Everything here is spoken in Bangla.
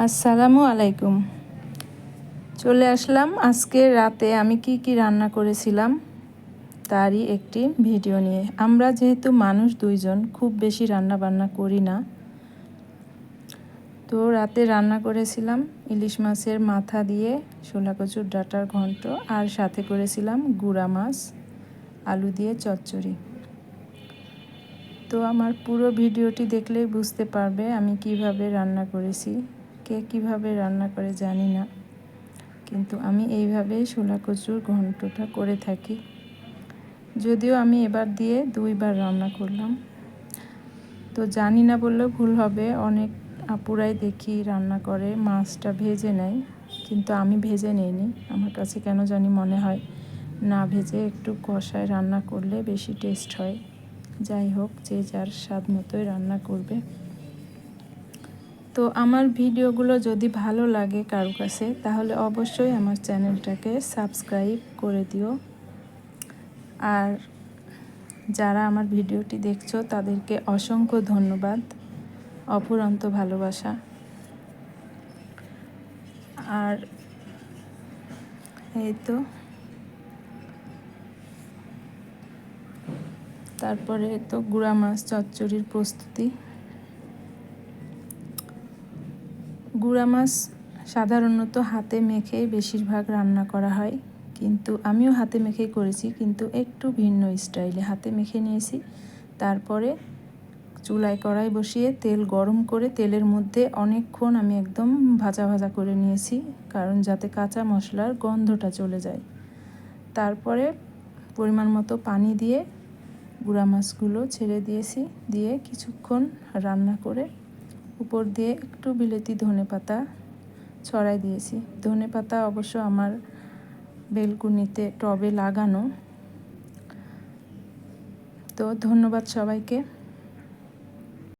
আসসালামু আলাইকুম। চলে আসলাম আজকে রাতে আমি কি রান্না করেছিলাম তারই একটি ভিডিও নিয়ে। আমরা যেহেতু মানুষ দুইজন, খুব বেশি রান্না বান্না করি না, তো রাতে রান্না করেছিলাম ইলিশ মাছের মাথা দিয়ে শোলা কচুর ডাঁটার ঘন্ট, আর সাথে করেছিলাম গুঁড়া মাছ আলু দিয়ে চচ্চড়ি। তো আমার পুরো ভিডিওটি দেখলেই বুঝতে পারবে আমি কিভাবে রান্না করেছি। কে কিভাবে রান্না করে জানি না, কিন্তু আমি এইভাবেই শোলা কচুর ঘন্টটা করে থাকি। যদিও আমি এবার দিয়ে 2বার রান্না করলাম, তো জানি না বললেও ভুল হবে। অনেক আপুরাই দেখি রান্না করে মাছটা ভেজে নেয়, কিন্তু আমি ভেজে নিইনি। আমার কাছে কেন জানি মনে হয় না ভেজে একটু কষায় রান্না করলে বেশি টেস্ট হয়। যাই হোক, যে যার স্বাদ মতোই রান্না করবে। তো আমার ভিডিওগুলো যদি ভালো লাগে কারো কাছে, তাহলে অবশ্যই আমার চ্যানেলটাকে সাবস্ক্রাইব করে দিও। আর যারা আমার ভিডিওটি দেখছো তাদেরকে অসংখ্য ধন্যবাদ, অফুরন্ত ভালোবাসা। আর এই তো তারপরে তো গুঁড়া মাছ চচ্চড়ির প্রস্তুতি। গুঁড়া মাছ সাধারণত হাতে মেখেই বেশিরভাগ রান্না করা হয়, কিন্তু আমিও হাতে মেখেই করেছি, কিন্তু একটু ভিন্ন স্টাইলে হাতে মেখে নিয়েছি। তারপরে চুলায় কড়াই বসিয়ে তেল গরম করে তেলের মধ্যে অনেকক্ষণ আমি একদম ভাজা ভাজা করে নিয়েছি, কারণ যাতে কাঁচা মশলার গন্ধটা চলে যায়। তারপরে পরিমাণ মতো পানি দিয়ে গুঁড়া মাছগুলো ছেড়ে দিয়েছি, দিয়ে কিছুক্ষণ রান্না করে উপর দিয়ে একটু বিলেতি ধনেপাতা ছড়াই দিয়েছি। ধনেপাতা অবশ্য আমার বেলকুনিতে টবে লাগানো। তো ধন্যবাদ সবাইকে।